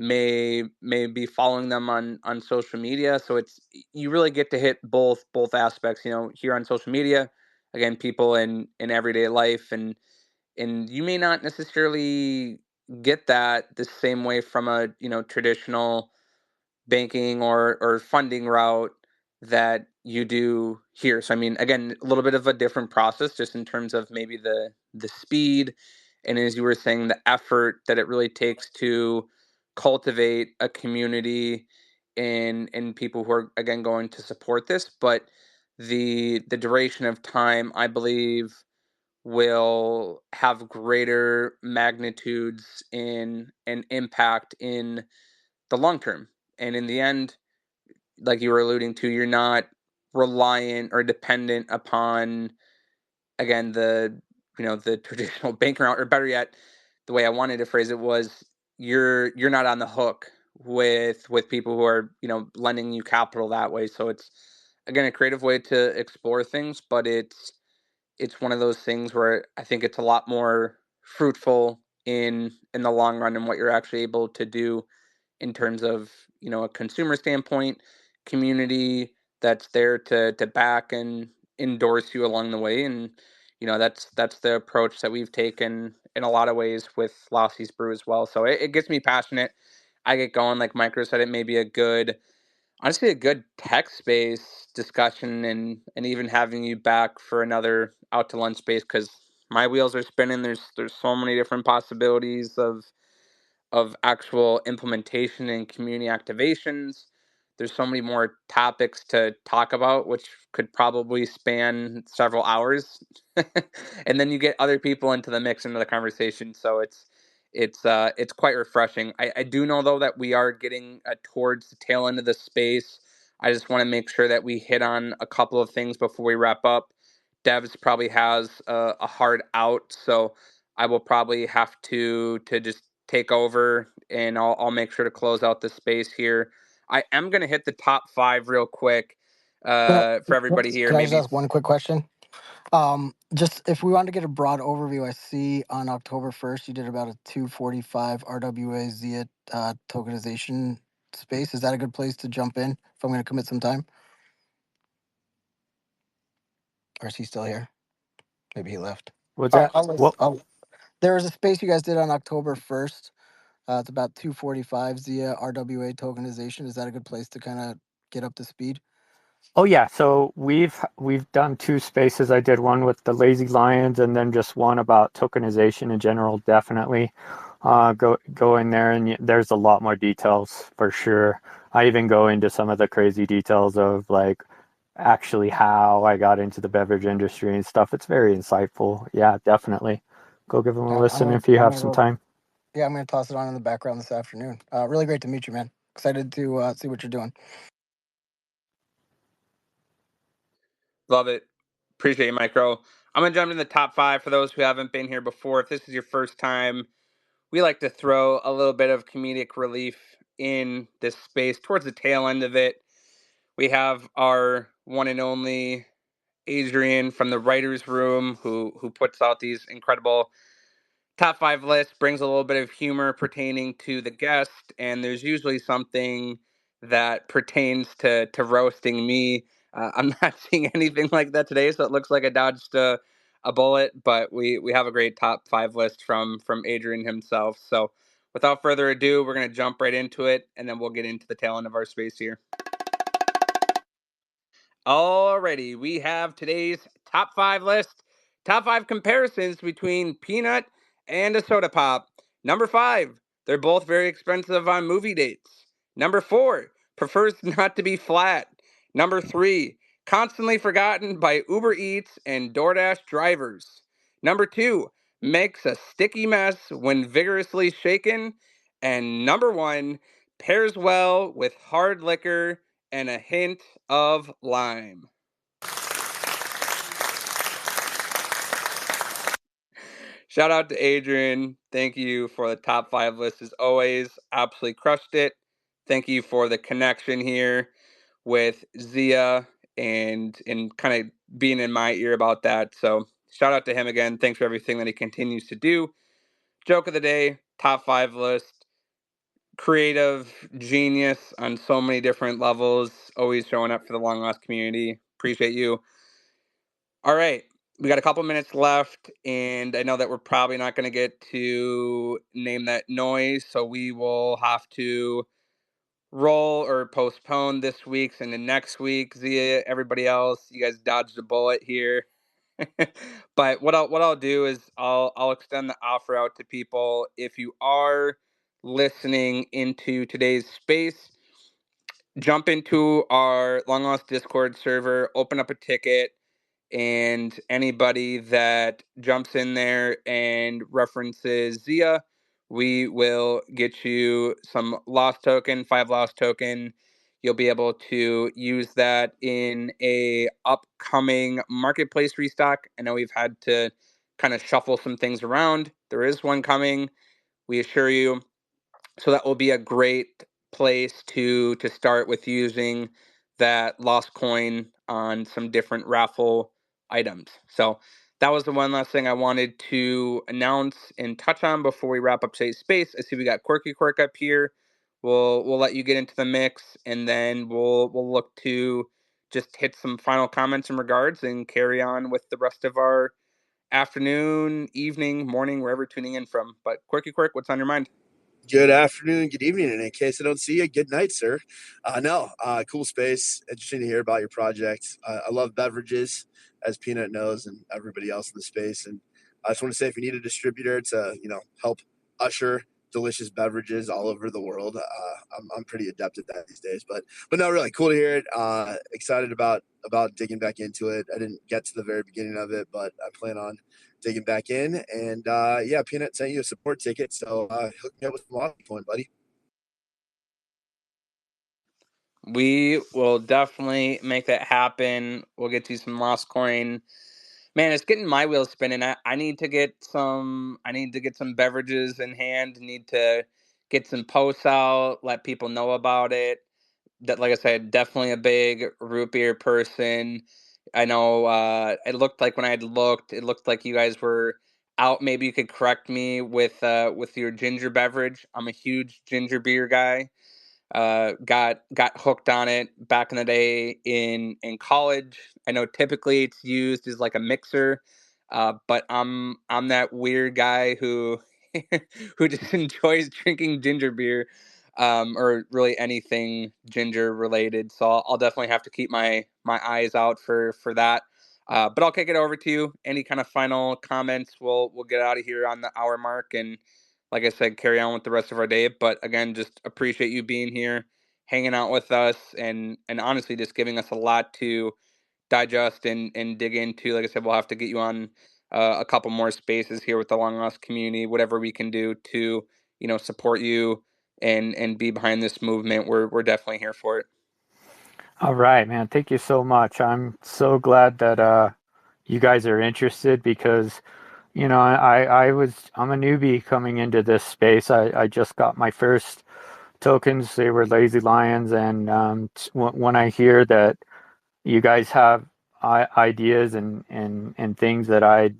may be following them on social media. So it's, you really get to hit both aspects, here on social media, again, people in everyday life, and you may not necessarily get that the same way from a, traditional banking or funding route that you do here. So I mean, again, a little bit of a different process just in terms of maybe the speed, and as you were saying, the effort that it really takes to cultivate a community and people who are, again, going to support this. But the duration of time, I believe, will have greater magnitudes in and impact in the long term. And in the end, like you were alluding to, you're not reliant or dependent upon, again, the traditional bank route, or better yet, the way I wanted to phrase it was, you're not on the hook with people who are, lending you capital that way. So it's, again, a creative way to explore things, but it's one of those things where I think it's a lot more fruitful in the long run and what you're actually able to do in terms of, a consumer standpoint, community that's there to back and endorse you along the way. And that's the approach that we've taken in a lot of ways with Lossie's Brew as well. So it gets me passionate. I get going. Like Micro said, it may be honestly a good tech space discussion, and even having you back for another out to lunch space, because my wheels are spinning. There's so many different possibilities of actual implementation and community activations. There's so many more topics to talk about, which could probably span several hours. And then you get other people into the mix, into the conversation. So it's quite refreshing. I do know though that we are getting towards the tail end of the space. I just want to make sure that we hit on a couple of things before we wrap up. Devs probably has a hard out, so I will probably have to just take over, and I'll make sure to close out the space here. I am going to hit the top 5 real quick for everybody here. Can I just Maybe ask one quick question? Just if we wanted to get a broad overview, I see on October 1st you did about a 245 RWA Zia tokenization space. Is that a good place to jump in if I'm going to commit some time? Or is he still here? Maybe he left. What's All right, that? Well, there was a space you guys did on October 1st. It's about 245 Zia RWA tokenization. Is that a good place to kind of get up to speed? oh yeah. So we've done 2 spaces. I did one with the Lazy Lions, and then just one about tokenization in general. Definitely, go in there, and there's a lot more details for sure. I even go into some of the crazy details of like actually how I got into the beverage industry and stuff. It's very insightful. Yeah, definitely. Go give them a Yeah, listen if you have some time. Yeah, I'm going to toss it on in the background this afternoon. Really great to meet you, man. Excited to see what you're doing. love it. Appreciate you, Micro. I'm going to jump into the top 5 for those who haven't been here before. If this is your first time, we like to throw a little bit of comedic relief in this space towards the tail end of it. We have our one and only Adrian from the writers room who puts out these incredible top 5 lists, brings a little bit of humor pertaining to the guest, and there's usually something that pertains to roasting me. I'm not seeing anything like that today, so it looks like I dodged a bullet, but we have a great top 5 list from Adrian himself. So without further ado, we're going to jump right into it, and then we'll get into the tail end of our space here. Alrighty, we have today's top 5 list. Top 5 comparisons between peanut and a soda pop. Number 5, they're both very expensive on movie dates. Number 4, prefers not to be flat. Number 3, constantly forgotten by Uber Eats and DoorDash drivers. Number 2, makes a sticky mess when vigorously shaken. And number 1, pairs well with hard liquor and a hint of lime. Shout out to Adrian. Thank you for the top 5 list as always. Absolutely crushed it. Thank you for the connection here with Zia and kind of being in my ear about that. So shout out to him again. Thanks for everything that he continues to do. Joke of the day, top 5 list. Creative genius on so many different levels. Always showing up for the Long Lost community. Appreciate you. All right. We got a couple minutes left, and I know that we're probably not going to get to name that noise, so we will have to roll or postpone this week's into next week. Zia, everybody else, you guys dodged a bullet here. But what I'll do is I'll extend the offer out to people. If you are listening into today's space, jump into our Long Lost Discord server, open up a ticket, and anybody that jumps in there and references Zia, we will get you some lost token, 5 lost token. You'll be able to use that in a upcoming marketplace restock. I know we've had to kind of shuffle some things around. There is one coming, we assure you. So that will be a great place to start with using that lost coin on some different raffle items. So that was the one last thing I wanted to announce and touch on before we wrap up today's space. I see we got Quirky Quirk up here. We'll let you get into the mix, and then we'll look to just hit some final comments and regards and carry on with the rest of our afternoon, evening, morning, wherever tuning in from. But Quirky Quirk, what's on your mind? Good afternoon, good evening, and in case I don't see you, good night, sir. Cool space. Interesting to hear about your project. I love beverages, as Peanut knows, and everybody else in the space. And I just want to say, if you need a distributor to, help usher delicious beverages all over the world. I'm pretty adept at that these days, but no, really cool to hear it. Excited about digging back into it. I didn't get to the very beginning of it, but I plan on digging back in. And yeah, Peanut sent you a support ticket, so hook me up with some lobby point, buddy. We will definitely make that happen. We'll get you some Lost Coin. Man, it's getting my wheels spinning. I need to get some beverages in hand. Need to get some posts out, let people know about it. That, like I said, definitely a big root beer person. I know it looked like when I had looked, it looked like you guys were out. Maybe you could correct me with your ginger beverage. I'm a huge ginger beer guy. Got hooked on it back in the day in college. I know typically it's used as like a mixer, but I'm that weird guy who who just enjoys drinking ginger beer, or really anything ginger related. So I'll definitely have to keep my eyes out for that. But I'll kick it over to you. Any kind of final comments? We'll get out of here on the hour mark, and like I said, carry on with the rest of our day. But again, just appreciate you being here, hanging out with us, and honestly, just giving us a lot to digest and dig into. Like I said, we'll have to get you on a couple more spaces here with the Long Lost community. Whatever we can do to support you and be behind this movement, we're definitely here for it. All right, man. Thank you so much. I'm so glad that you guys are interested because, I'm a newbie coming into this space. I just got my first tokens. They were Lazy Lions, and when I hear that you guys have ideas and things that I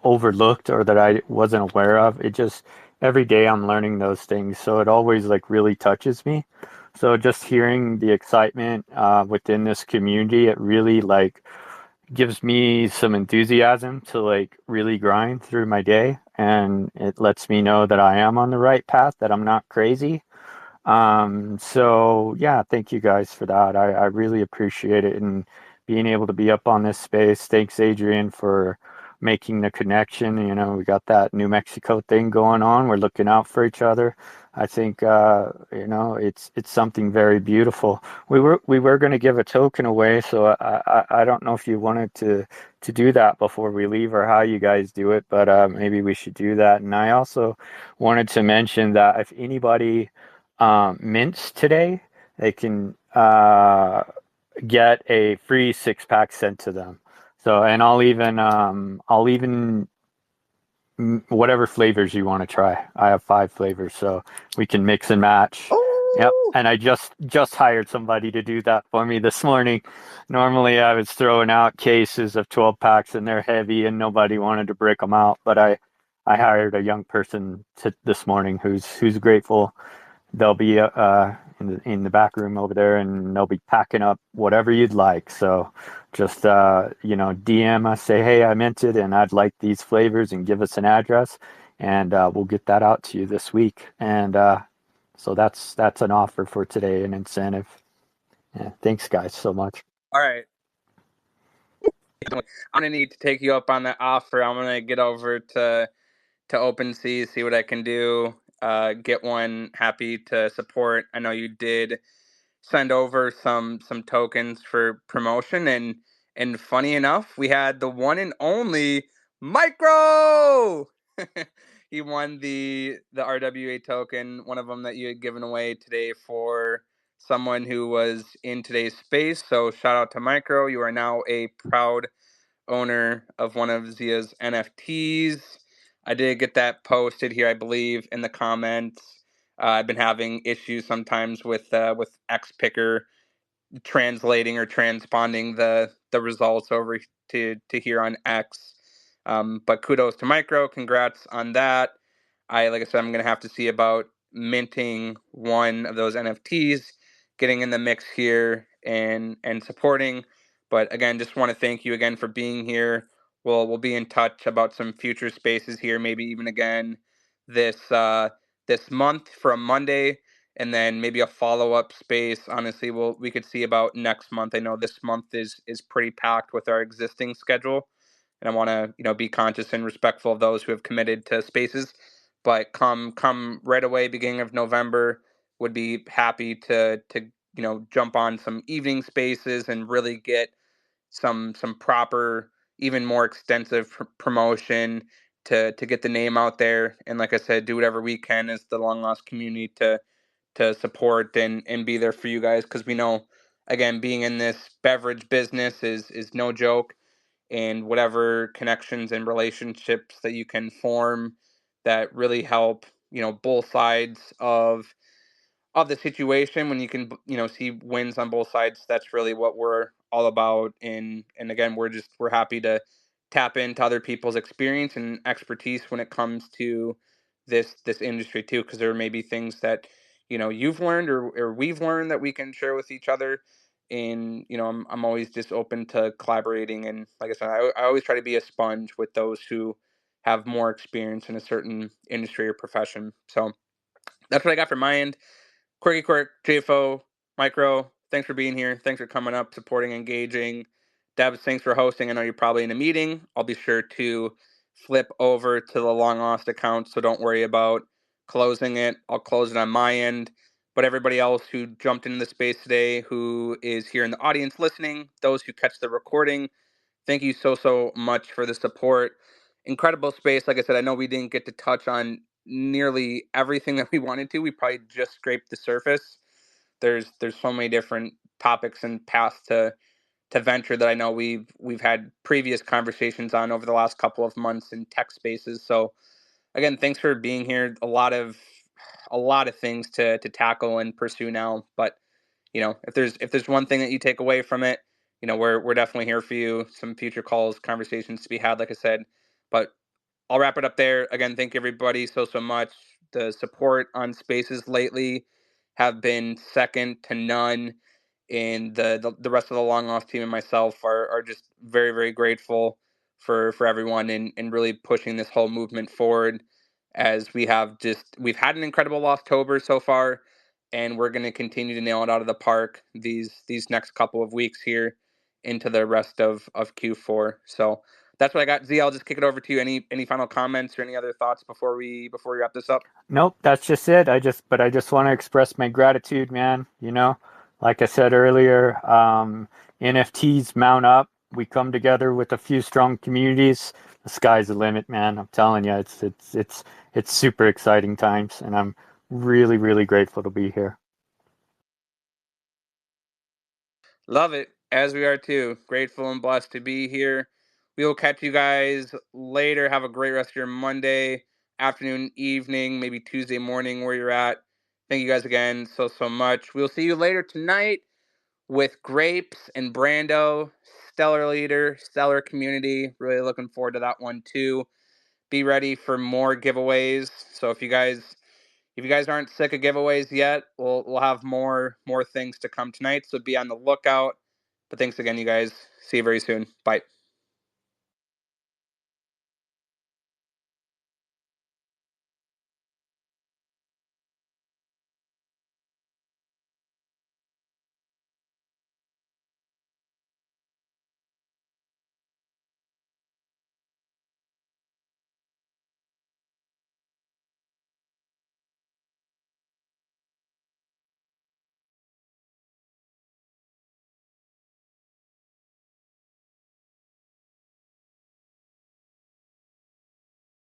overlooked or that I wasn't aware of, it just every day I'm learning those things. So it always like really touches me. So just hearing the excitement within this community, it really like gives me some enthusiasm to like really grind through my day, and it lets me know that I am on the right path, that I'm not crazy. So yeah, thank you guys for that. I really appreciate it and being able to be up on this space. Thanks, Adrian, for making the connection. We got that New Mexico thing going on. We're looking out for each other. I think it's something very beautiful. We were going to give a token away, so I don't know if you wanted to do that before we leave or how you guys do it, but maybe we should do that. And I also wanted to mention that if anybody mints today, they can get a free 6-pack sent to them. So, and I'll even whatever flavors you want to try. I have 5 flavors, so we can mix and match. Oh! Yep. And I just hired somebody to do that for me this morning. Normally I was throwing out cases of 12 packs and they're heavy and nobody wanted to break them out, but I hired a young person this morning who's grateful. They'll be in the back room over there, and they'll be packing up whatever you'd like. So just DM us, say, hey, I meant it, and I'd like these flavors, and give us an address, and we'll get that out to you this week. And so that's an offer for today, an incentive. Yeah, thanks, guys, so much. All right. I'm gonna need to take you up on that offer. I'm gonna get over to OpenSea, see what I can do. Get one. Happy to support. I know you did send over some tokens for promotion, and funny enough, we had the one and only Micro. He won the RWA token, one of them that you had given away today for someone who was in today's space. So shout out to Micro. You are now a proud owner of one of Zia's NFTs. I did get that posted here, I believe, in the comments. I've been having issues sometimes with XPicker translating or transponding the results over to here on X. But kudos to Micro. Congrats on that. Like I said, I'm gonna have to see about minting one of those NFTs, getting in the mix here and supporting. But again, just want to thank you again for being here. We'll be in touch about some future spaces here, maybe even again this month for a Monday, and then maybe a follow-up space. Honestly, we could see about next month. I know this month is pretty packed with our existing schedule, and I want to be conscious and respectful of those who have committed to spaces but come right away, beginning of November, would be happy to jump on some evening spaces and really get some proper, even more extensive promotion to get the name out there. And like I said, do whatever we can as the long lost community to support and be there for you guys, because we know, again, being in this beverage business is no joke, and whatever connections and relationships that you can form that really help both sides of the situation, when you can see wins on both sides, that's really what we're all about. And again, we're happy to tap into other people's experience and expertise when it comes to this industry too, because there may be things that you've learned or we've learned that we can share with each other. And I'm always just open to collaborating, and like I said, I always try to be a sponge with those who have more experience in a certain industry or profession. So that's what I got from my end. Quirky Quirk, JFO, Micro, thanks for being here. Thanks for coming up, supporting, engaging. Debs, thanks for hosting. I know you're probably in a meeting. I'll be sure to flip over to the Long Lost account, so don't worry about closing it. I'll close it on my end. But everybody else who jumped into the space today, who is here in the audience listening, those who catch the recording, thank you so much for the support. Incredible space. Like I said, I know we didn't get to touch on nearly everything that we wanted to. We probably just scraped the surface. There's so many different topics and paths to venture that I know we've had previous conversations on over the last couple of months in tech spaces. So again, thanks for being here. A lot of things to tackle and pursue now. But if there's one thing that you take away from it, we're definitely here for you. Some future calls, conversations to be had, like I said. But I'll wrap it up there. Again, thank everybody so much. The support on spaces lately have been second to none, and the rest of the Long Lost team and myself are just very, very grateful for everyone and really pushing this whole movement forward, as we've had an incredible Losttober so far, and we're going to continue to nail it out of the park these next couple of weeks here into the rest of Q4. So that's what I got. Z, I'll just kick it over to you. Any final comments or any other thoughts before we wrap this up? Nope, that's just it. I just want to express my gratitude, man. Like I said earlier, NFTs mount up. We come together with a few strong communities. The sky's the limit, man. I'm telling you, it's super exciting times, and I'm really, really grateful to be here. Love it, as we are too. Grateful and blessed to be here. We will catch you guys later. Have a great rest of your Monday afternoon, evening, maybe Tuesday morning where you're at. Thank you guys again so much. We'll see you later tonight with Grapes and Brando, stellar leader, stellar community. Really looking forward to that one too. Be ready for more giveaways. So if you guys aren't sick of giveaways yet, we'll have more things to come tonight. So be on the lookout. But thanks again, you guys. See you very soon. Bye.